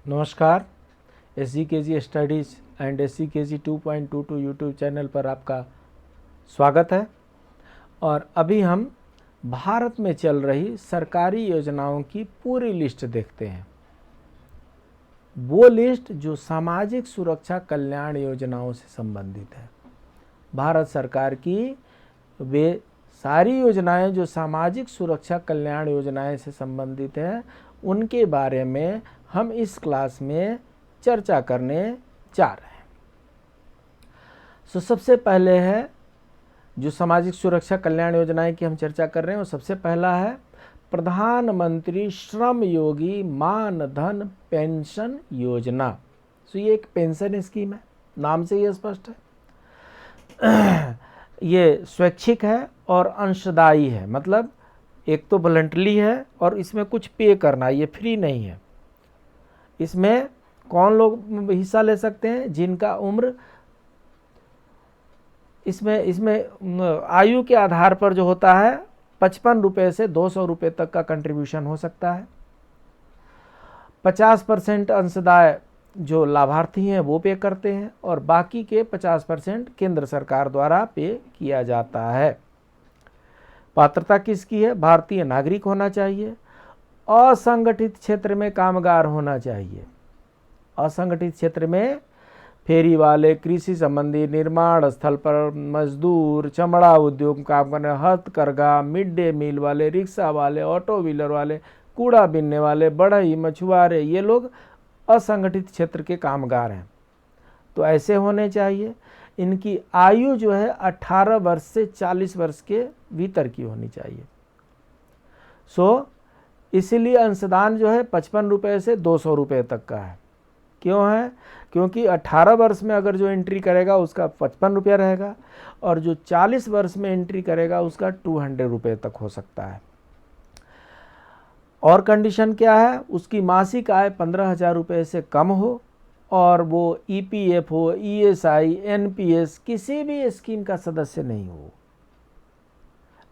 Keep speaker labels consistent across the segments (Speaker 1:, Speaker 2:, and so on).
Speaker 1: नमस्कार। SGKG studies and SGKG 2.22 YouTube channel पर आपका स्वागत है। और अभी हम भारत में चल रही सरकारी योजनाओं की पूरी लिस्ट देखते हैं। वो लिस्ट जो सामाजिक सुरक्षा कल्याण योजनाओं से संबंधित है। भारत सरकार की वे सारी योजनाएं जो सामाजिक सुरक्षा कल्याण योजनाएं से संबंधित हैं, उनके बारे में हम इस क्लास में चर्चा करने जा रहे हैं। सबसे पहले है जो सामाजिक सुरक्षा कल्याण योजनाएं की हम चर्चा कर रहे हैं, वो सबसे पहला है प्रधानमंत्री श्रम योगी मानधन पेंशन योजना। ये एक पेंशन स्कीम है, नाम से ये स्पष्ट है। ये स्वैच्छिक है और अंशदायी है, मतलब एक तो वॉलंटरी है और इसमें कुछ पे करना, ये फ्री नहीं है। इसमें कौन लोग हिस्सा ले सकते हैं? जिनका उम्र इसमें आयु के आधार पर जो होता है 55 रुपये से 200 रुपये तक का कंट्रीब्यूशन हो सकता है। 50% अंशदाय जो लाभार्थी हैं वो पे करते हैं और बाकी के 50% केंद्र सरकार द्वारा पे किया जाता है। पात्रता किसकी है? भारतीय नागरिक होना चाहिए, असंगठित क्षेत्र में कामगार होना चाहिए। असंगठित क्षेत्र में फेरी वाले, कृषि संबंधी, निर्माण स्थल पर मजदूर, चमड़ा उद्योग काम करने, हथकरघा, मिड डे मील वाले, रिक्शा वाले, ऑटो व्हीलर वाले, कूड़ा बीनने वाले, बढ़ई, मछुआरे, ये लोग असंगठित क्षेत्र के कामगार हैं। तो ऐसे होने चाहिए। इनकी आयु जो है 18 वर्ष से 40 वर्ष के भीतर की होनी चाहिए। इसीलिए अंशदान जो है 55 रुपये से 200 रुपये तक का है। क्यों है? क्योंकि 18 वर्ष में अगर जो एंट्री करेगा उसका 55 रुपया रहेगा और जो 40 वर्ष में एंट्री करेगा उसका 200 रुपये तक हो सकता है। और कंडीशन क्या है? उसकी मासिक आय 15,000 रुपये से कम हो और वो EPFO, ESI, NPS किसी भी स्कीम का सदस्य नहीं हो।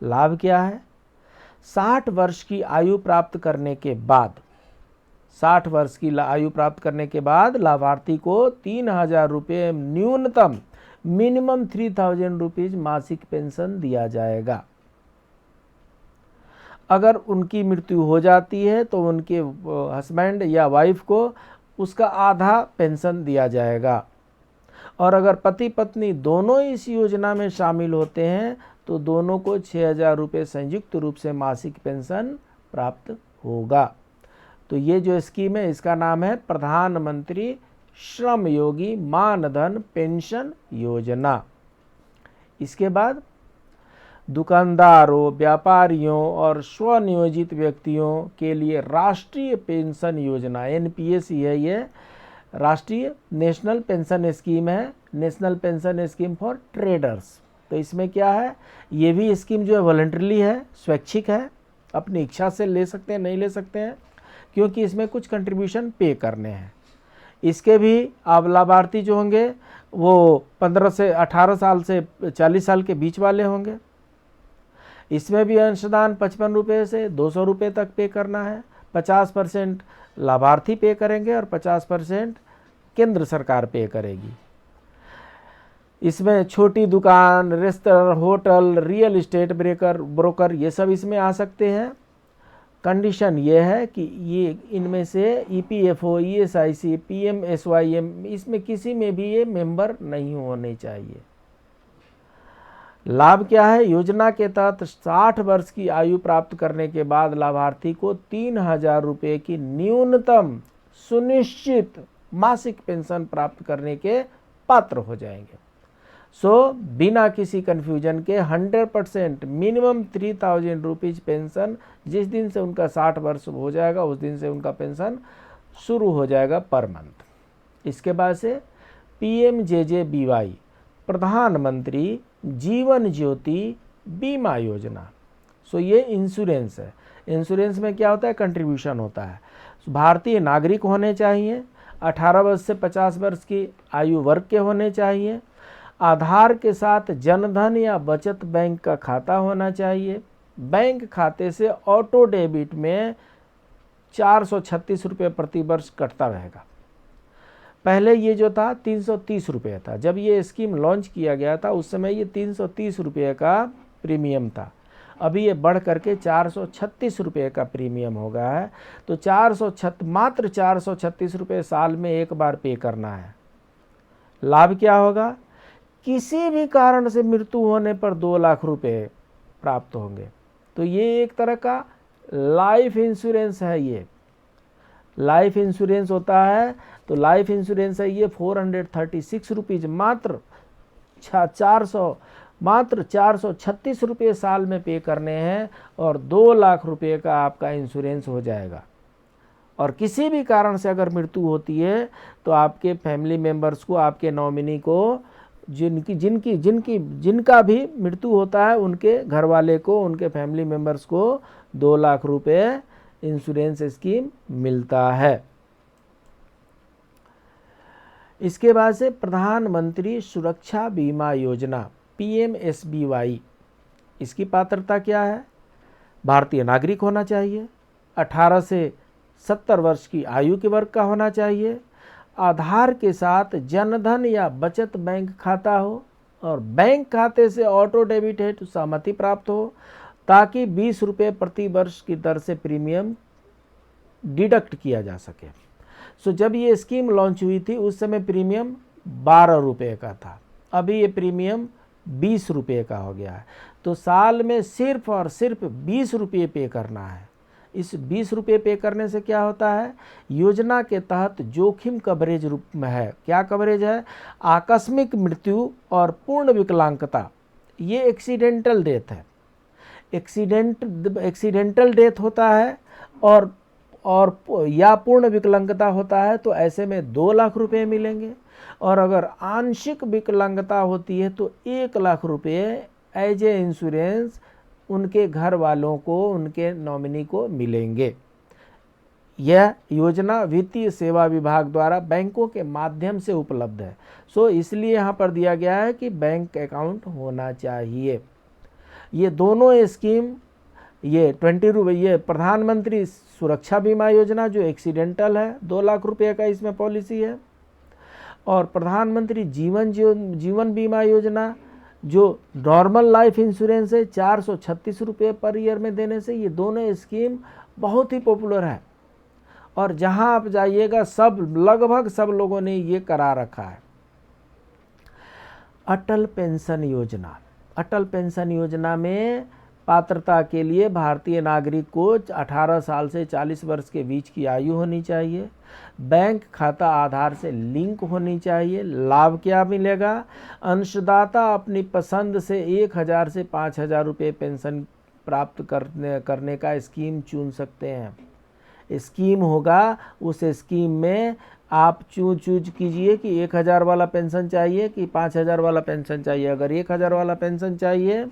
Speaker 1: लाभ क्या है? 60 वर्ष की आयु प्राप्त करने के बाद 60 वर्ष की आयु प्राप्त करने के बाद लाभार्थी को 3,000 रुपये न्यूनतम मिनिमम 3,000 रुपीज मासिक पेंशन दिया जाएगा। अगर उनकी मृत्यु हो जाती है तो उनके हस्बैंड या वाइफ को उसका आधा पेंशन दिया जाएगा। और अगर पति पत्नी दोनों इस योजना में शामिल होते हैं तो दोनों को 6,000 रुपये संयुक्त रूप से मासिक पेंशन प्राप्त होगा। तो ये जो स्कीम है इसका नाम है प्रधानमंत्री श्रम योगी मानधन पेंशन योजना। इसके बाद दुकानदारों, व्यापारियों और स्वनियोजित व्यक्तियों के लिए राष्ट्रीय पेंशन योजना NPS ही है। ये राष्ट्रीय नेशनल पेंशन स्कीम है, national pension scheme for traders. तो इसमें क्या है? ये भी स्कीम जो है वॉलंटरी है, स्वैच्छिक है, अपनी इच्छा से ले सकते हैं, नहीं ले सकते हैं, क्योंकि इसमें कुछ कंट्रीब्यूशन पे करने हैं। इसके भी आप लाभार्थी जो होंगे वो 15 से 18 साल से 40 साल के बीच वाले होंगे। इसमें भी अंशदान 55 रुपये से 200 रुपये तक पे करना है। 50% लाभार्थी पे करेंगे और 50% केंद्र सरकार पे करेगी। इसमें छोटी दुकान, restaurant, hotel, real estate broker ये सब इसमें आ सकते हैं। कंडीशन ये है कि ये इनमें से EPFO, ESIC, PMSYM इसमें किसी में भी ये मेंबर नहीं होने चाहिए। लाभ क्या है? योजना के तहत 60 वर्ष की आयु प्राप्त करने के बाद लाभार्थी को 3,000 रुपये की न्यूनतम सुनिश्चित मासिक पेंशन प्राप्त करने के पात्र हो जाएंगे। बिना किसी कंफ्यूजन के 100% मिनिमम 3,000 रुपीज पेंशन जिस दिन से उनका 60 वर्ष हो जाएगा उस दिन से उनका पेंशन शुरू हो जाएगा पर मंथ। इसके बाद से PMJJBY प्रधानमंत्री जीवन ज्योति बीमा योजना। ये इंश्योरेंस है। इंश्योरेंस में क्या होता है? कंट्रीब्यूशन होता है। भारतीय नागरिक होने चाहिए, 18 वर्ष से 50 वर्ष की आयु वर्ग के होने चाहिए, आधार के साथ जनधन या बचत बैंक का खाता होना चाहिए, बैंक खाते से ऑटो डेबिट में 436 रुपये प्रति वर्ष कटता रहेगा। पहले ये जो था 330 रुपये था। जब ये स्कीम लॉन्च किया गया था उस समय ये 330 रुपये का प्रीमियम था। अभी ये बढ़ करके 436 रुपये का प्रीमियम हो गया है। तो मात्र 436 रुपये साल में एक बार पे करना है। लाभ क्या होगा? किसी भी कारण से मृत्यु होने पर 2 लाख रुपये प्राप्त होंगे। तो ये एक तरह का लाइफ इंश्योरेंस है। ये लाइफ इंश्योरेंस होता है। तो लाइफ इंश्योरेंस है ये 436 रुपीज़, मात्र 436 रुपये साल में पे करने हैं और 2 लाख रुपये का आपका इंश्योरेंस हो जाएगा। और किसी भी कारण से अगर मृत्यु होती है तो आपके फैमिली मेंबर्स को, आपके नॉमिनी को, जिनका भी मृत्यु होता है उनके घर वाले को, उनके फैमिली मेंबर्स को 2 लाख रुपये इंश्योरेंस स्कीम मिलता है। इसके बाद से प्रधानमंत्री सुरक्षा बीमा योजना PMSBY, इसकी पात्रता क्या है? भारतीय नागरिक होना चाहिए, 18 से 70 वर्ष की आयु के वर्ग का होना चाहिए, आधार के साथ जनधन या बचत बैंक खाता हो और बैंक खाते से ऑटो डेबिट हेतु सहमति प्राप्त हो, ताकि 20 रुपये प्रति वर्ष की दर से प्रीमियम डिडक्ट किया जा सके। सो जब ये स्कीम लॉन्च हुई थी उस समय प्रीमियम 12 रुपये का था। अभी ये प्रीमियम 20 रुपये का हो गया है। तो साल में सिर्फ और सिर्फ 20 रुपये पे करना है। इस 20 रुपये पे करने से क्या होता है? योजना के तहत जोखिम कवरेज रूप में है। क्या कवरेज है? आकस्मिक मृत्यु और पूर्ण विकलांगता, ये एक्सीडेंटल डेथ है। एक्सीडेंटल डेथ होता है और या पूर्ण विकलांगता होता है तो ऐसे में 2 लाख रुपये मिलेंगे। और अगर आंशिक विकलांगता होती है तो 1 लाख रुपये एज ए इंश्योरेंस उनके घर वालों को, उनके नॉमिनी को मिलेंगे। यह योजना वित्तीय सेवा विभाग द्वारा बैंकों के माध्यम से उपलब्ध है। सो इसलिए यहाँ पर दिया गया है कि बैंक अकाउंट होना चाहिए। ये दोनों स्कीम, ये प्रधानमंत्री सुरक्षा बीमा योजना जो एक्सीडेंटल है 2 लाख रुपये का इसमें पॉलिसी है, और प्रधानमंत्री जीवन बीमा योजना जो नॉर्मल लाइफ इंश्योरेंस है 436 रुपये पर ईयर में देने से, ये दोनों स्कीम बहुत ही पॉपुलर है। और जहां आप जाइएगा लगभग सब लोगों ने ये करा रखा है। अटल पेंशन योजना में पात्रता के लिए भारतीय नागरिक को 18 साल से 40 वर्ष के बीच की आयु होनी चाहिए, बैंक खाता आधार से लिंक होनी चाहिए। लाभ क्या मिलेगा? अंशदाता अपनी पसंद से 1000 से 5000 रुपये पेंशन प्राप्त करने का स्कीम चुन सकते हैं। स्कीम होगा, उस स्कीम में आप चूज कीजिए कि 1000 वाला पेंशन चाहिए कि 5000 वाला पेंशन चाहिए। अगर 1000 वाला पेंशन चाहिए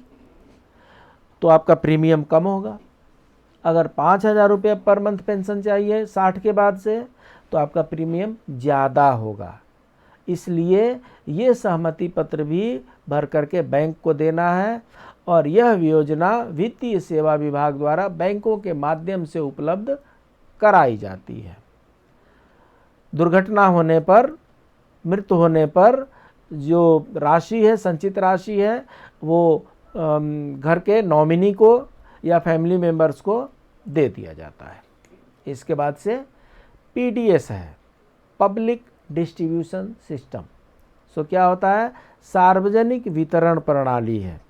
Speaker 1: तो आपका प्रीमियम कम होगा। अगर 5000 रुपये पर मंथ पेंशन चाहिए 60 के बाद से तो आपका प्रीमियम ज़्यादा होगा। इसलिए ये सहमति पत्र भी भर करके बैंक को देना है। और यह योजना वित्तीय सेवा विभाग द्वारा बैंकों के माध्यम से उपलब्ध कराई जाती है। दुर्घटना होने पर, मृत्यु होने पर जो राशि है, संचित राशि है, वो घर के नॉमिनी को या फैमिली मेंबर्स को दे दिया जाता है। इसके बाद से PDS है, पब्लिक डिस्ट्रीब्यूशन सिस्टम। सो क्या होता है? सार्वजनिक वितरण प्रणाली है।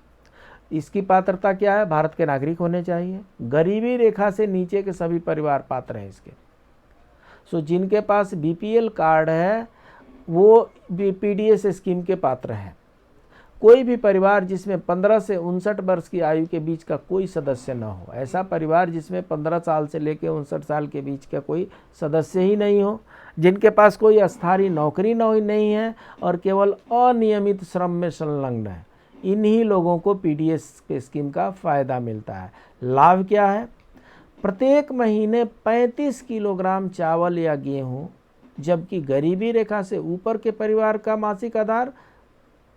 Speaker 1: इसकी पात्रता क्या है? भारत के नागरिक होने चाहिए। गरीबी रेखा से नीचे के सभी परिवार पात्र हैं इसके। सो जिनके पास BPL कार्ड है वो PDS स्कीम के पात्र हैं। कोई भी परिवार जिसमें 15 से 59 वर्ष की आयु के बीच का कोई सदस्य न हो, ऐसा परिवार जिसमें 15 साल से लेकर 59 साल के बीच का कोई सदस्य ही नहीं हो, जिनके पास कोई स्थायी नौकरी नहीं है और केवल अनियमित श्रम में संलग्न है, इन्हीं लोगों को PDS स्कीम का फ़ायदा मिलता है। लाभ क्या है? प्रत्येक महीने 35 किलोग्राम चावल या गेहूँ, जबकि गरीबी रेखा से ऊपर के परिवार का मासिक आधार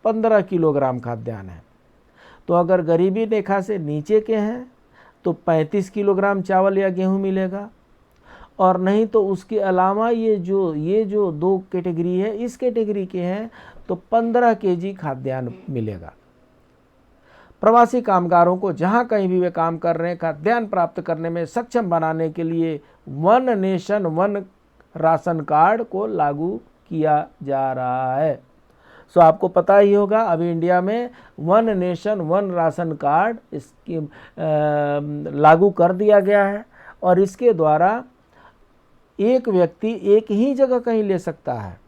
Speaker 1: 15 किलोग्राम खाद्यान्न है। तो अगर गरीबी रेखा से नीचे के हैं तो 35 किलोग्राम चावल या गेहूं मिलेगा, और नहीं तो उसके अलावा ये जो 2 कैटेगरी है, इस कैटेगरी के हैं तो 15 केजी खाद्यान्न मिलेगा। प्रवासी कामगारों को जहां कहीं भी वे काम कर रहे हैं खाद्यान्न प्राप्त करने में सक्षम बनाने के लिए one nation one ration card को लागू किया जा रहा है। सो आपको पता ही होगा अभी इंडिया में one nation one ration card scheme लागू कर दिया गया है और इसके द्वारा एक व्यक्ति एक ही जगह कहीं ले सकता है।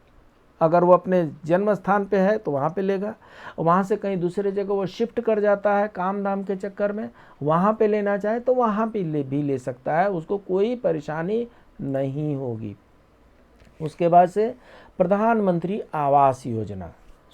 Speaker 1: अगर वो अपने जन्म स्थान पे है तो वहाँ पे लेगा, वहाँ से कहीं दूसरे जगह वो शिफ्ट कर जाता है काम धाम के चक्कर में, वहाँ पे लेना चाहे तो वहाँ पे भी ले सकता है, उसको कोई परेशानी नहीं होगी। उसके बाद से प्रधानमंत्री आवास योजना,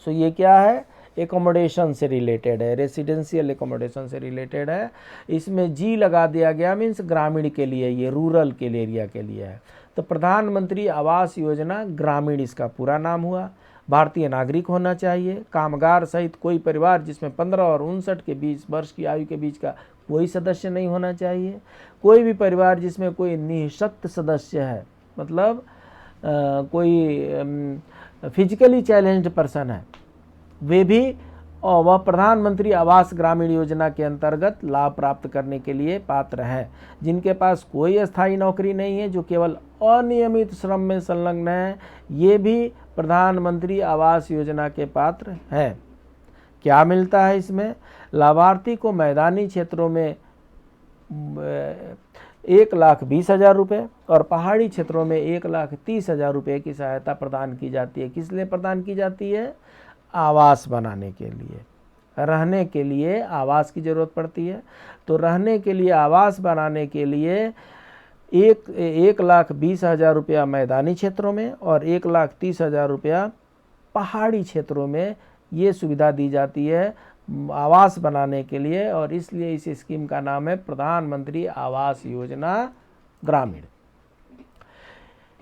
Speaker 1: सो ये क्या है, एकोमोडेशन से रिलेटेड है, रेसिडेंशियल एकोमोडेशन से रिलेटेड है। इसमें जी लगा दिया गया, मीन्स ग्रामीण के लिए, ये रूरल के एरिया के लिए है। तो प्रधानमंत्री आवास योजना ग्रामीण इसका पूरा नाम हुआ। भारतीय नागरिक होना चाहिए, कामगार सहित कोई परिवार जिसमें 15 और 59 के बीच वर्ष की आयु के बीच का कोई सदस्य नहीं होना चाहिए। कोई भी परिवार जिसमें कोई निःशक्त सदस्य है, मतलब कोई फिजिकली चैलेंज्ड पर्सन है, वे भी वह प्रधानमंत्री आवास ग्रामीण योजना के अंतर्गत लाभ प्राप्त करने के लिए पात्र हैं। जिनके पास कोई अस्थायी नौकरी नहीं है, जो केवल अनियमित श्रम में संलग्न है, ये भी प्रधानमंत्री आवास योजना के पात्र हैं। क्या मिलता है इसमें, लाभार्थी को मैदानी क्षेत्रों में 1,20,000 रुपये और पहाड़ी क्षेत्रों में 1,30,000 रुपये की सहायता प्रदान की जाती है। किस लिए प्रदान की जाती है, आवास बनाने के लिए, रहने के लिए आवास की ज़रूरत पड़ती है। तो रहने के लिए आवास बनाने के लिए 1,20,000 रुपया मैदानी क्षेत्रों में और 1,30,000 रुपया पहाड़ी क्षेत्रों में ये सुविधा दी जाती है आवास बनाने के लिए, और इसलिए इस स्कीम का नाम है प्रधानमंत्री आवास योजना ग्रामीण।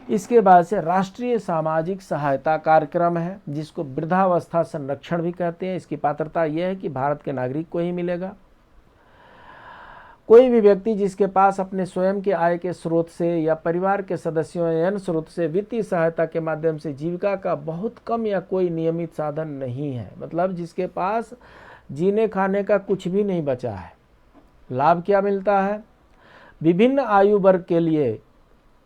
Speaker 1: इसके बाद से राष्ट्रीय सामाजिक सहायता कार्यक्रम है, जिसको वृद्धावस्था संरक्षण भी कहते हैं। इसकी पात्रता यह है कि भारत के नागरिक को ही मिलेगा। कोई भी व्यक्ति जिसके पास अपने स्वयं के आय के स्रोत से या परिवार के सदस्यों या अन्य स्रोत से वित्तीय सहायता के माध्यम से जीविका का बहुत कम या कोई नियमित साधन नहीं है, मतलब जिसके पास जीने खाने का कुछ भी नहीं बचा है, लाभ क्या मिलता है, विभिन्न आयु वर्ग के लिए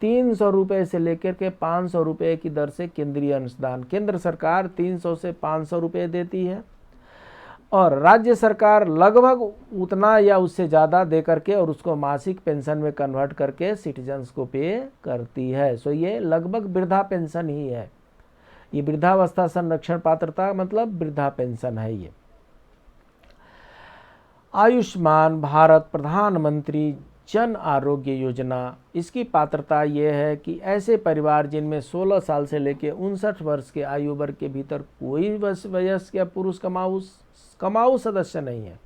Speaker 1: 300 रुपये से लेकर के 500 रुपये की दर से केंद्रीय अनुदान, केंद्र सरकार 300 से 500 रुपये देती है और राज्य सरकार लगभग उतना या उससे ज़्यादा दे करके और उसको मासिक पेंशन में कन्वर्ट करके सिटीजन्स को पे करती है। सो ये लगभग वृद्धा पेंशन ही है, ये वृद्धावस्था संरक्षण पात्रता मतलब वृद्धा पेंशन है। ये आयुष्मान भारत प्रधानमंत्री जन आरोग्य योजना, इसकी पात्रता ये है कि ऐसे परिवार जिनमें 16 साल से लेकर 59 वर्ष के आयु वर्ग के भीतर कोई वयस्क या पुरुष कमाऊ सदस्य नहीं है,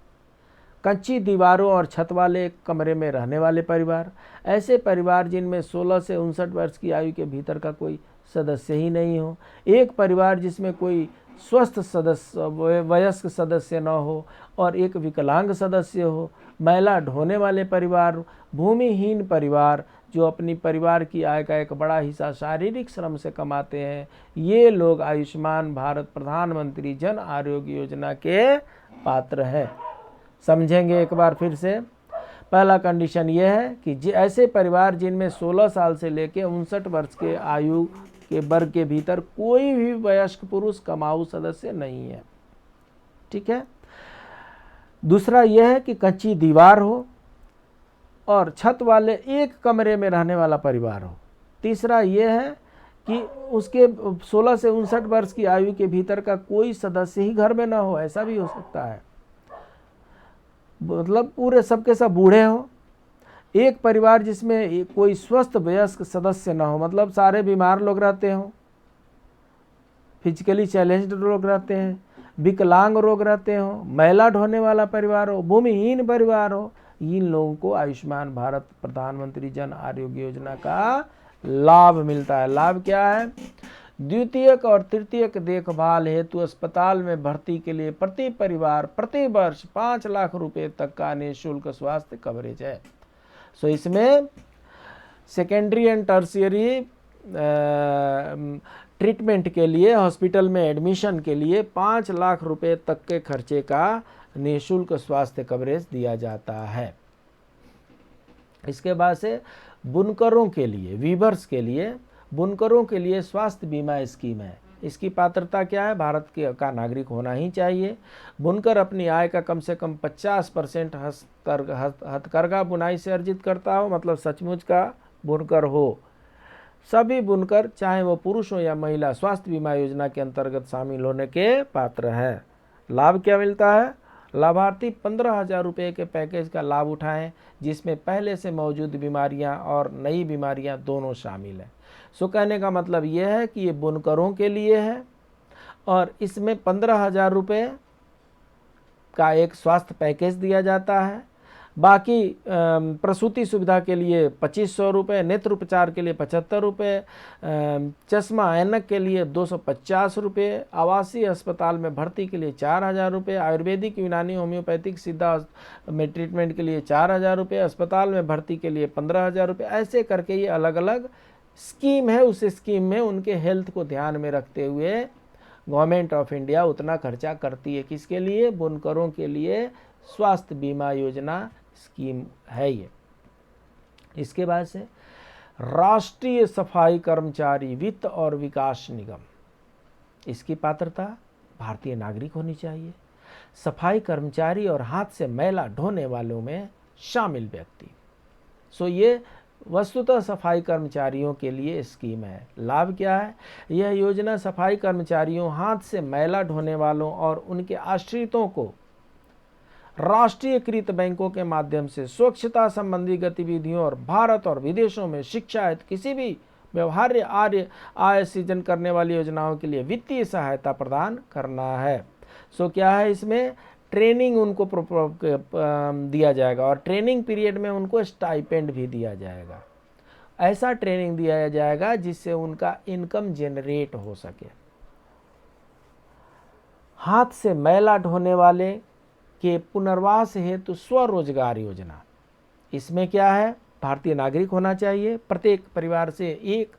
Speaker 1: कच्ची दीवारों और छत वाले कमरे में रहने वाले परिवार, ऐसे परिवार जिनमें 16 से 59 वर्ष की आयु के भीतर का कोई सदस्य ही नहीं हो, एक परिवार जिसमें कोई स्वस्थ सदस्य वयस्क सदस्य न हो और एक विकलांग सदस्य हो, महिला ढोने वाले परिवार, भूमिहीन परिवार जो अपनी परिवार की आय का एक बड़ा हिस्सा शारीरिक श्रम से कमाते हैं, ये लोग आयुष्मान भारत प्रधानमंत्री जन आरोग्य योजना के पात्र हैं। समझेंगे एक बार फिर से। पहला कंडीशन ये है कि ऐसे परिवार जिनमें 16 साल से लेकर 59 वर्ष के आयु के वर्ग के भीतर कोई भी वयस्क पुरुष कमाऊ सदस्य नहीं है, ठीक है। दूसरा यह है कि कच्ची दीवार हो और छत वाले एक कमरे में रहने वाला परिवार हो। तीसरा यह है कि उसके 16 से 59 वर्ष की आयु के भीतर का कोई सदस्य ही घर में ना हो, ऐसा भी हो सकता है, मतलब पूरे सबके सब बूढ़े हो। एक परिवार जिसमें कोई स्वस्थ वयस्क सदस्य ना हो, मतलब सारे बीमार लोग रहते हो, फिजिकली चैलेंज्ड लोग रहते हैं, विकलांग लोग रहते हो, महिला ढोने वाला परिवार हो, भूमिहीन परिवार हो, इन लोगों को आयुष्मान भारत प्रधानमंत्री जन आरोग्य योजना का लाभ मिलता है। लाभ क्या है, द्वितीयक और तृतीयक देखभाल हेतु अस्पताल में भर्ती के लिए प्रति परिवार प्रति वर्ष 5 लाख रुपए तक का निःशुल्क स्वास्थ्य कवरेज है। सो इसमें सेकेंडरी एंड टर्शियरी ट्रीटमेंट के लिए हॉस्पिटल में एडमिशन के लिए 5 लाख रुपए तक के खर्चे का निःशुल्क स्वास्थ्य कवरेज दिया जाता है। इसके बाद से बुनकरों के लिए, वीवर्स के लिए, बुनकरों के लिए स्वास्थ्य बीमा स्कीम है। इसकी पात्रता क्या है? भारत का नागरिक होना ही चाहिए। बुनकर अपनी आय का कम से कम 50% हथकरघा बुनाई से अर्जित करता हो, मतलब सचमुच का बुनकर हो। सभी बुनकर, चाहे वो पुरुष हो या महिला, स्वास्थ्य बीमा योजना के अंतर्गत शामिल होने के पात्र हैं। लाभ क्या मिलता है? लाभार्थी 15,000 रुपये के पैकेज का लाभ उठाएं, जिसमें पहले से मौजूद बीमारियां और नई बीमारियां दोनों शामिल हैं। सो कहने का मतलब ये है कि ये बुनकरों के लिए है और इसमें 15,000 रुपये का एक स्वास्थ्य पैकेज दिया जाता है। बाकी प्रसूति सुविधा के लिए 2500 रुपये, नेत्र उपचार के लिए 75 रुपये, चश्मा ऐनक के लिए 250 रुपये, आवासीय अस्पताल में भर्ती के लिए 4,000 रुपये, आयुर्वेदिक, यूनानी, होम्योपैथिक, सिद्धा में ट्रीटमेंट के लिए 4,000 रुपये, अस्पताल में भर्ती के लिए 15,000 रुपये। ऐसे करके ये अलग अलग स्कीम है। उस स्कीम में उनके हेल्थ को ध्यान में रखते हुए गवर्नमेंट ऑफ इंडिया उतना खर्चा करती है। किसके लिए? बुनकरों के लिए स्वास्थ्य बीमा योजना स्कीम है ये। इसके बाद से राष्ट्रीय सफाई कर्मचारी वित्त और विकास निगम, इसकी पात्रता भारतीय नागरिक होनी चाहिए। सफाई कर्मचारी और हाथ से मैला ढोने वालों में शामिल व्यक्ति। सो ये वस्तुतः सफाई कर्मचारियों के लिए स्कीम है। लाभ क्या है? यह योजना सफाई कर्मचारियों, हाथ से मैला ढोने वालों और उनके आश्रितों को राष्ट्रीयकृत बैंकों के माध्यम से स्वच्छता संबंधी गतिविधियों और भारत और विदेशों में शिक्षा किसी भी व्यवहार्य आय सृजन करने वाली योजनाओं के लिए वित्तीय सहायता प्रदान करना है। सो क्या है? इसमें ट्रेनिंग उनको दिया जाएगा और ट्रेनिंग पीरियड में उनको स्टाइपेंड भी दिया जाएगा। ऐसा ट्रेनिंग दिया जाएगा जिससे उनका इनकम जनरेट हो सके। हाथ से मैला ढोने वाले के पुनर्वास हेतु स्वरोजगार योजना, इसमें क्या है? भारतीय नागरिक होना चाहिए। प्रत्येक परिवार से एक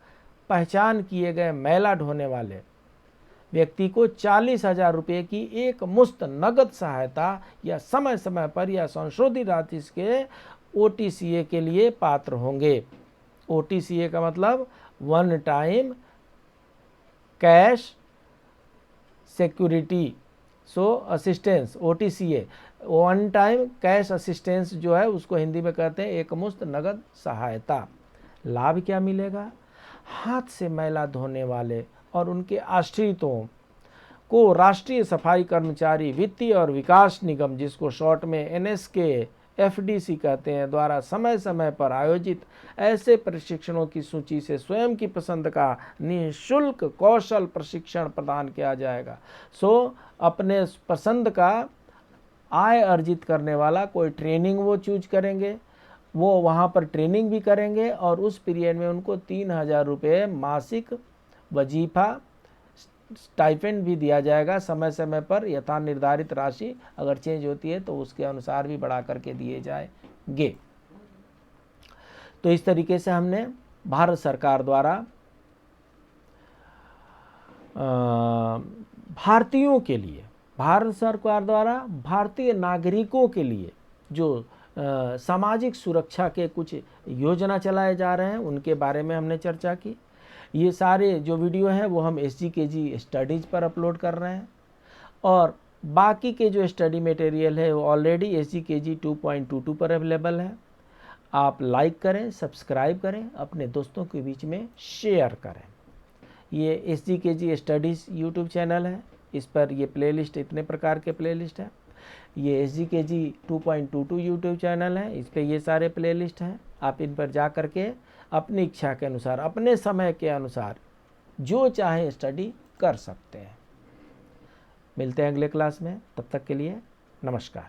Speaker 1: पहचान किए गए मैला ढोने वाले व्यक्ति को 40,000 रुपये की एक मुश्त नगद सहायता या समय समय पर या संशोधित राशि के OTCA के लिए पात्र होंगे। OTCA का मतलब one time cash security assistance. OTCA one time cash assistance जो है उसको हिंदी में कहते हैं एकमुश्त नगद सहायता। लाभ क्या मिलेगा? हाथ से मैला धोने वाले और उनके आश्रितों को राष्ट्रीय सफाई कर्मचारी वित्तीय और विकास निगम, जिसको शॉर्ट में NSK FDC कहते हैं, द्वारा समय समय पर आयोजित ऐसे प्रशिक्षणों की सूची से स्वयं की पसंद का निःशुल्क कौशल प्रशिक्षण प्रदान किया जाएगा। अपने पसंद का आय अर्जित करने वाला कोई ट्रेनिंग वो चूज करेंगे, वो वहाँ पर ट्रेनिंग भी करेंगे और उस पीरियड में उनको 3,000 रुपये मासिक वजीफा स्टाइपेंड भी दिया जाएगा। समय समय पर यथा निर्धारित राशि अगर चेंज होती है तो उसके अनुसार भी बढ़ा करके दिए जाएंगे। तो इस तरीके से हमने भारत सरकार द्वारा भारतीयों के लिए, भारत सरकार द्वारा भारतीय नागरिकों के लिए जो सामाजिक सुरक्षा के कुछ योजना चलाए जा रहे हैं उनके बारे में हमने चर्चा की। ये सारे जो वीडियो हैं वो हम SGKG स्टडीज़ पर अपलोड कर रहे हैं और बाकी के जो स्टडी मटेरियल है वो ऑलरेडी SGKG 2.22 पर अवेलेबल है। आप लाइक करें, सब्सक्राइब करें, अपने दोस्तों के बीच में शेयर करें। ये SGKG स्टडीज़ यूट्यूब चैनल है, इस पर ये प्लेलिस्ट, इतने प्रकार के प्लेलिस्ट हैं। ये SGKG 2.22 यूट्यूब चैनल है, इस पर ये सारे प्लेलिस्ट हैं। आप इन पर जा कर के अपनी इच्छा के अनुसार, अपने समय के अनुसार जो चाहे स्टडी कर सकते हैं। मिलते हैं अगले क्लास में, तब तक के लिए नमस्कार।